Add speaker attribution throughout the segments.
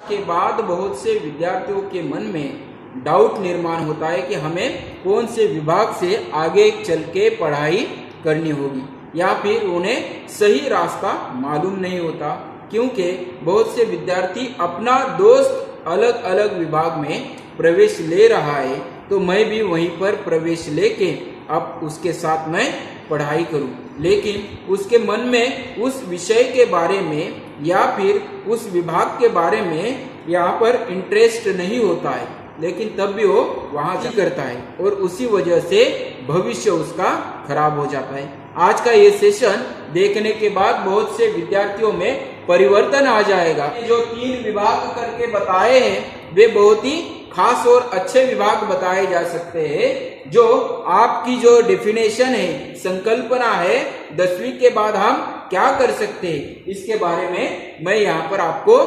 Speaker 1: के बाद बहुत से विद्यार्थियों के मन में डाउट निर्माण होता है कि हमें कौन से विभाग से आगे चल के पढ़ाई करनी होगी, या फिर उन्हें सही रास्ता मालूम नहीं होता, क्योंकि बहुत से विद्यार्थी अपना दोस्त अलग अलग विभाग में प्रवेश ले रहा है, तो मैं भी वहीं पर प्रवेश लेके अब उसके साथ मैं पढ़ाई करूं। लेकिन उसके मन में उस विषय के बारे में या फिर उस विभाग के बारे में यहाँ पर इंटरेस्ट नहीं होता है, लेकिन तब भी वो वहाँ से करता है और उसी वजह से भविष्य उसका खराब हो जाता है। आज का ये सेशन देखने के बाद बहुत से विद्यार्थियों में परिवर्तन आ जाएगा। जो 3 विभाग करके बताए हैं वे बहुत ही खास और अच्छे विभाग बताए जा सकते हैं। जो आपकी जो डेफिनेशन है, संकल्पना है, 10वीं के बाद हम क्या कर सकते हैं, इसके बारे में मैं यहाँ पर आपको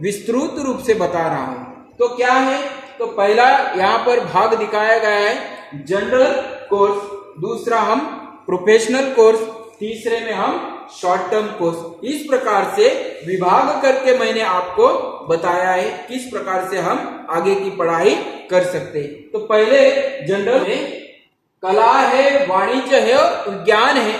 Speaker 1: विस्तृत रूप से बता रहा हूँ। तो क्या है, तो पहला यहाँ पर भाग दिखाया गया है जनरल कोर्स, दूसरा हम प्रोफेशनल कोर्स, तीसरे में हम शॉर्ट टर्म कोर्स। इस प्रकार से विभाग करके मैंने आपको बताया है किस प्रकार से हम आगे की पढ़ाई कर सकते हैं। तो पहले जनरल में कला है, वाणिज्य है और विज्ञान है।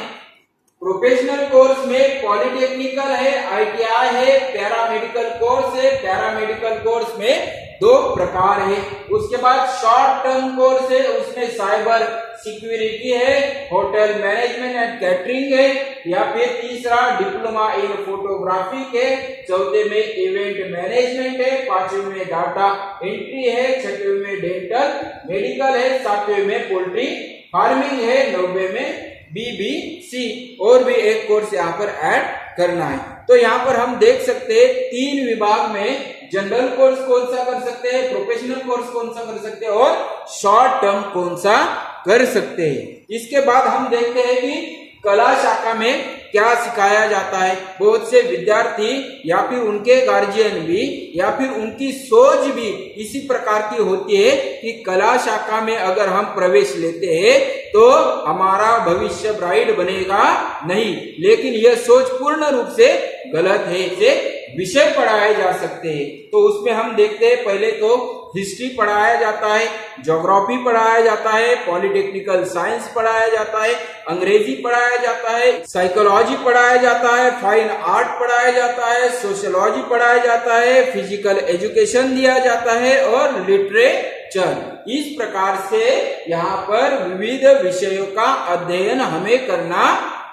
Speaker 1: प्रोफेशनल कोर्स में पॉलिटेक्निकल है, ITI है, पैरामेडिकल कोर्स है। पैरामेडिकल कोर्स में 2 प्रकार है। उसके बाद शॉर्ट टर्म कोर्स है, उसमें साइबर सिक्योरिटी है, होटल मैनेजमेंट एंड कैटरिंग है, या फिर तीसरा डिप्लोमा इन फोटोग्राफी है, चौथे में इवेंट मैनेजमेंट है, 5वें में डाटा एंट्री है, 6वें में डेंटल मेडिकल है, 7वें में पोल्ट्री फार्मिंग है, 9वें में BBC और भी एक कोर्स यहाँ पर ऐड करना है। तो यहाँ पर हम देख सकते हैं 3 विभाग में जनरल कोर्स कौन सा कर सकते हैं, प्रोफेशनल कोर्स कौन सा कर सकते हैं और शॉर्ट टर्म कौन सा कर सकते हैं। इसके बाद हम देखते हैं कि कला शाखा में क्या सिखाया जाता है। बहुत से विद्यार्थी या फिर उनके गार्जियन भी या फिर उनकी सोच भी इसी प्रकार की होती है कि कला शाखा में अगर हम प्रवेश लेते हैं तो हमारा भविष्य ब्राइट बनेगा नहीं, लेकिन यह सोच पूर्ण रूप से गलत है। इसे विषय पढ़ाए जा सकते हैं, तो उसमें हम देखते हैं पहले तो हिस्ट्री पढ़ाया जाता है, ज्योग्राफी पढ़ाया जाता है, पॉलिटेक्निकल साइंस पढ़ाया जाता है, अंग्रेजी पढ़ाया जाता है, साइकोलॉजी पढ़ाया जाता है, फाइन आर्ट पढ़ाया जाता है, सोशियोलॉजी पढ़ाया जाता है, फिजिकल एजुकेशन दिया जाता है और लिटरेचर। इस प्रकार से यहाँ पर विविध विषयों का अध्ययन हमें करना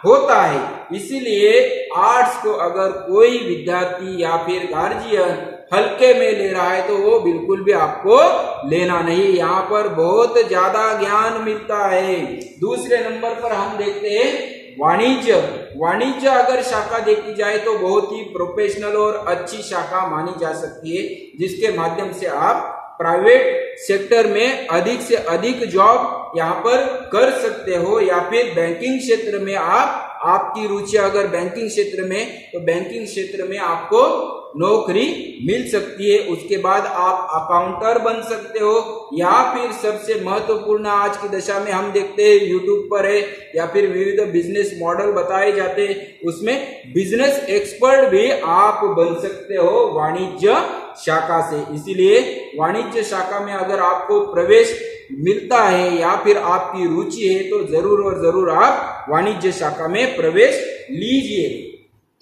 Speaker 1: होता है। इसीलिए आर्ट्स को अगर कोई विद्यार्थी या फिर गार्जियन हल्के में ले रहा है तो वो बिल्कुल भी आपको लेना नहीं, यहाँ पर बहुत ज्यादा ज्ञान मिलता है। दूसरे नंबर पर हम देखते हैं वाणिज्य। वाणिज्य अगर शाखा देखी जाए तो बहुत ही प्रोफेशनल और अच्छी शाखा मानी जा सकती है, जिसके माध्यम से आप प्राइवेट सेक्टर में अधिक से अधिक जॉब यहाँ पर कर सकते हो, या फिर बैंकिंग क्षेत्र में आपकी रुचि अगर बैंकिंग क्षेत्र में, तो बैंकिंग क्षेत्र में आपको नौकरी मिल सकती है। उसके बाद आप अकाउंटर बन सकते हो, या फिर सबसे महत्वपूर्ण आज की दशा में हम देखते हैं यूट्यूब पर है या फिर विविध बिजनेस मॉडल बताए जाते हैं, उसमें बिजनेस एक्सपर्ट भी आप बन सकते हो वाणिज्य शाखा से। इसीलिए वाणिज्य शाखा में अगर आपको प्रवेश मिलता है या फिर आपकी रुचि है तो जरूर और जरूर आप वाणिज्य शाखा में प्रवेश लीजिए।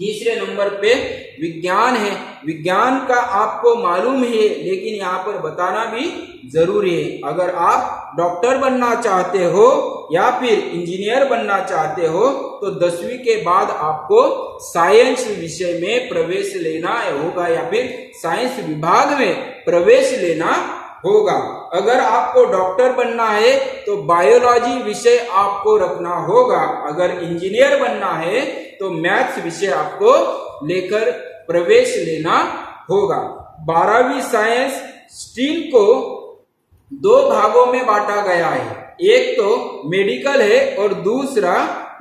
Speaker 1: तीसरे नंबर पे विज्ञान है। विज्ञान का आपको मालूम है, लेकिन यहाँ पर बताना भी जरूरी है। अगर आप डॉक्टर बनना चाहते हो या फिर इंजीनियर बनना चाहते हो तो 10वीं के बाद आपको साइंस विषय में प्रवेश लेना होगा या फिर साइंस विभाग में प्रवेश लेना होगा। अगर आपको डॉक्टर बनना है तो बायोलॉजी विषय आपको रखना होगा। अगर इंजीनियर बनना है तो मैथ्स विषय आपको लेकर प्रवेश लेना होगा। 12वीं साइंस स्ट्रीम को 2 भागों में बांटा गया है, एक तो मेडिकल है और दूसरा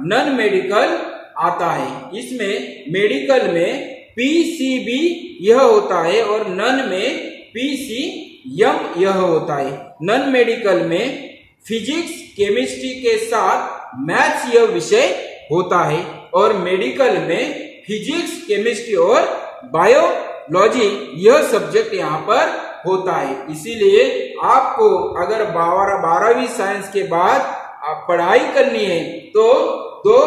Speaker 1: नॉन मेडिकल आता है। इसमें मेडिकल में PCB यह होता है और नॉन में PCM यह होता है। नॉन मेडिकल में फिजिक्स केमिस्ट्री के साथ मैथ्स यह विषय होता है और मेडिकल में फिजिक्स केमिस्ट्री और बायो बायोलॉजी यह सब्जेक्ट यहाँ पर होता है। इसीलिए आपको अगर 12वीं साइंस के बाद आप पढ़ाई करनी है तो दो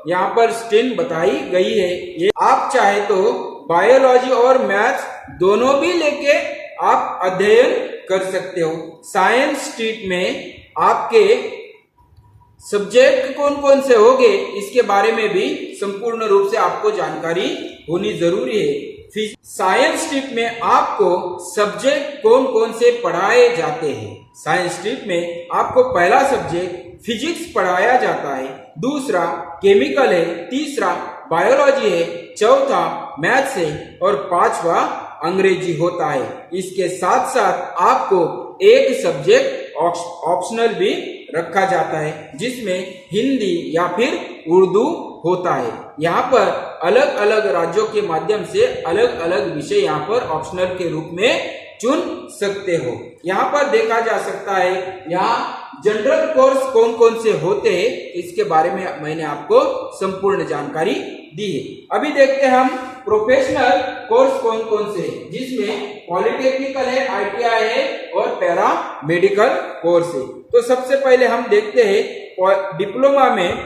Speaker 1: यहाँ पर स्ट्रीम बताई गई है। ये आप चाहे तो बायोलॉजी और मैथ्स दोनों भी लेके आप अध्ययन कर सकते हो। साइंस स्ट्रीम में आपके सब्जेक्ट कौन कौन से होंगे इसके बारे में भी संपूर्ण रूप से आपको जानकारी होनी जरूरी है। साइंस स्ट्रीम में आपको सब्जेक्ट कौन कौन से पढ़ाए जाते हैं। साइंस स्ट्रीम में आपको पहला सब्जेक्ट फिजिक्स पढ़ाया जाता है, दूसरा केमिकल है, तीसरा बायोलॉजी है, चौथा मैथ्स है और पांचवा अंग्रेजी होता है। इसके साथ साथ आपको एक सब्जेक्ट ऑप्शनल भी रखा जाता है जिसमें हिंदी या फिर उर्दू होता है। यहाँ पर अलग अलग राज्यों के माध्यम से अलग अलग विषय यहाँ पर ऑप्शनल के रूप में चुन सकते हो। यहाँ पर देखा जा सकता है यहाँ जनरल कोर्स कौन कौन से होते हैं इसके बारे में मैंने आपको संपूर्ण जानकारी दी है। अभी देखते हैं हम प्रोफेशनल कोर्स कौन कौन से जिसमें पॉलिटेक्निकल है, ITI है और पैरा मेडिकल कोर्स है। तो सबसे पहले हम देखते हैं डिप्लोमा में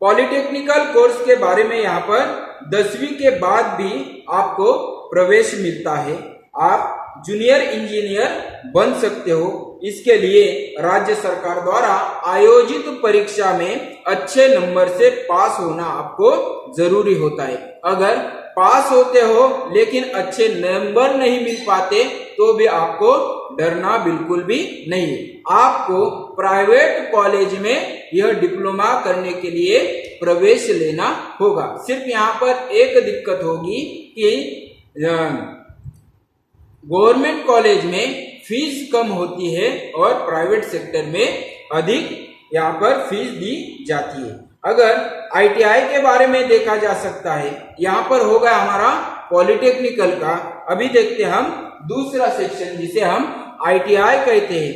Speaker 1: पॉलिटेक्निकल कोर्स के बारे में। यहाँ पर 10वीं के बाद भी आपको प्रवेश मिलता है, आप जूनियर इंजीनियर बन सकते हो। इसके लिए राज्य सरकार द्वारा आयोजित परीक्षा में अच्छे नंबर से पास होना आपको जरूरी होता है। अगर पास होते हो लेकिन अच्छे नंबर नहीं मिल पाते तो भी आपको डरना बिल्कुल भी नहीं है। आपको प्राइवेट कॉलेज में यह डिप्लोमा करने के लिए प्रवेश लेना होगा। सिर्फ यहाँ पर एक दिक्कत होगी कि गवर्नमेंट कॉलेज में फीस कम होती है और प्राइवेट सेक्टर में अधिक यहाँ पर फीस दी जाती है। अगर ITI के बारे में देखा जा सकता है, यहाँ पर होगा हमारा पॉलिटेक्निकल का। अभी देखते हैं हम दूसरा सेक्शन जिसे हम ITI कहते हैं।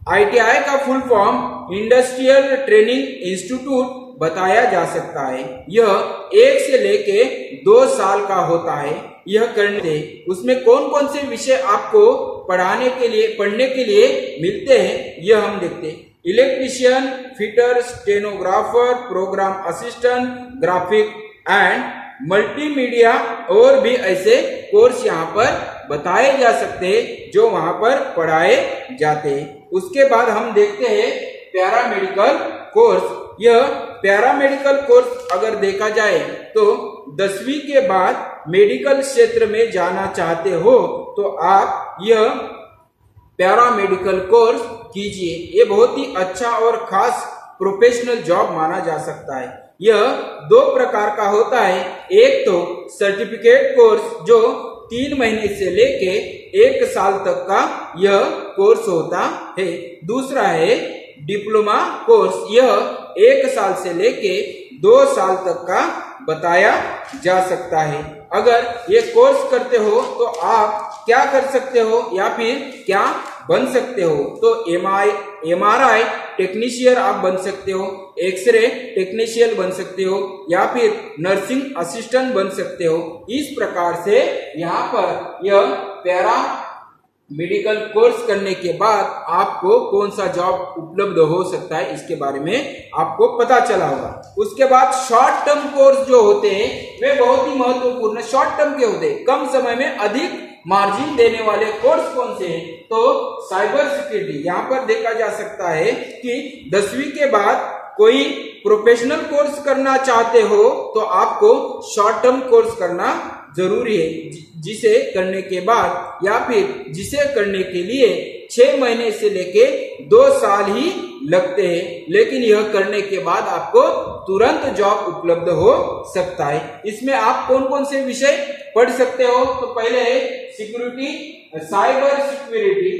Speaker 1: ITI का full form industrial training institute बताया जा सकता है। यह 1 से लेके 2 साल का होता है। यह करने उसमें कौन कौन से विषय आपको पढ़ने के लिए मिलते हैं यह हम देखते हैं। Electrician, fitter, stenographer, program assistant, graphic and multimedia और भी ऐसे कोर्स यहाँ पर बताए जा सकते हैं जो वहां पर पढ़ाए जाते हैं। उसके बाद हम देखते हैं पैरामेडिकल कोर्स। यह पैरामेडिकल कोर्स अगर देखा जाए तो 10वीं के बाद मेडिकल क्षेत्र में जाना चाहते हो तो आप यह पैरामेडिकल कोर्स कीजिए। ये बहुत ही अच्छा और खास प्रोफेशनल जॉब माना जा सकता है। यह 2 प्रकार का होता है। एक तो सर्टिफिकेट कोर्स जो 3 महीने से लेके 1 साल तक का यह कोर्स होता है। दूसरा है डिप्लोमा कोर्स। यह 1 साल से लेके 2 साल तक का बताया जा सकता है। अगर ये कोर्स करते हो तो आप क्या कर सकते हो या फिर क्या बन सकते हो। तो MRI टेक्नीशियन आप बन सकते हो, एक्सरे टेक्नीशियन बन सकते हो या फिर नर्सिंग असिस्टेंट बन सकते हो। इस प्रकार से यहाँ पर यह पैरा मेडिकल कोर्स करने के बाद आपको कौन सा जॉब उपलब्ध हो सकता है इसके बारे में आपको पता चला होगा। उसके बाद शॉर्ट टर्म कोर्स जो होते हैं वे बहुत ही महत्वपूर्ण शॉर्ट टर्म के होते हैं, कम समय में अधिक मार्जिन देने वाले कोर्स कौन से हैं। तो साइबर सिक्योरिटी, यहाँ पर देखा जा सकता है कि 10वीं के बाद कोई प्रोफेशनल कोर्स करना चाहते हो तो आपको शॉर्ट टर्म कोर्स करना जरूरी है, जिसे करने के बाद या फिर जिसे करने के लिए 6 महीने से लेके 2 साल ही लगते हैं, लेकिन यह करने के बाद आपको तुरंत जॉब उपलब्ध हो सकता है। इसमें आप कौन कौन से विषय पढ़ सकते हो। तो पहले है security, cyber security,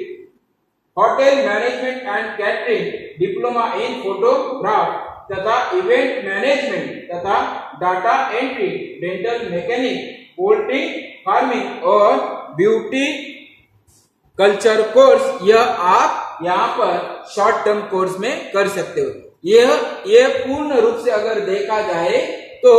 Speaker 1: hotel management and catering, diploma in photograph तथा इवेंट मैनेजमेंट तथा data entry, dental mechanic, poultry farming और ब्यूटी कल्चर कोर्स। यह आप यहाँ पर शॉर्ट टर्म कोर्स में कर सकते हो। यह पूर्ण रूप से अगर देखा जाए तो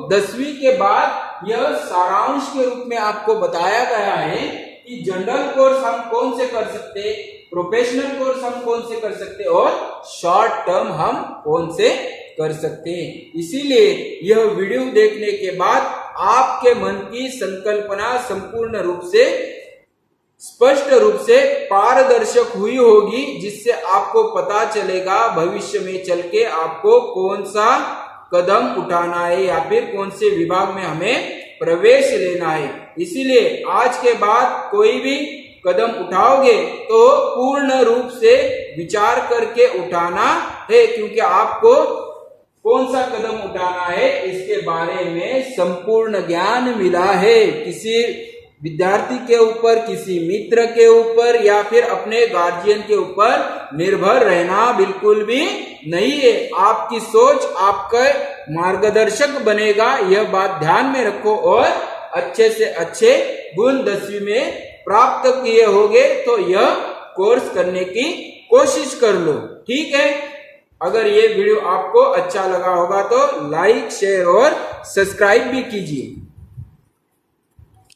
Speaker 1: 10वीं के बाद यह सारांश के रूप में आपको बताया गया है कि जनरल कोर्स हम कौन से कर सकते, प्रोफेशनल कोर्स हम कौन से कर सकते और शॉर्ट टर्म हम कौन से कर सकते हैं। इसीलिए यह वीडियो देखने के बाद आपके मन की संकल्पना संपूर्ण रूप से स्पष्ट रूप से पारदर्शक हुई होगी, जिससे आपको पता चलेगा भविष्य में चल के आपको कौन सा कदम उठाना है या फिर कौन से विभाग में हमें प्रवेश लेना है। इसीलिए आज के बाद कोई भी कदम उठाओगे तो पूर्ण रूप से विचार करके उठाना है, क्योंकि आपको कौन सा कदम उठाना है इसके बारे में संपूर्ण ज्ञान मिला है। किसी विद्यार्थी के ऊपर, किसी मित्र के ऊपर या फिर अपने गार्जियन के ऊपर निर्भर रहना बिल्कुल भी नहीं है। आपकी सोच आपका मार्गदर्शक बनेगा, यह बात ध्यान में रखो। और अच्छे से अच्छे गुण 10वीं में प्राप्त किए होगे तो यह कोर्स करने की कोशिश कर लो, ठीक है। अगर ये वीडियो आपको अच्छा लगा होगा तो लाइक, शेयर और सब्सक्राइब भी कीजिए।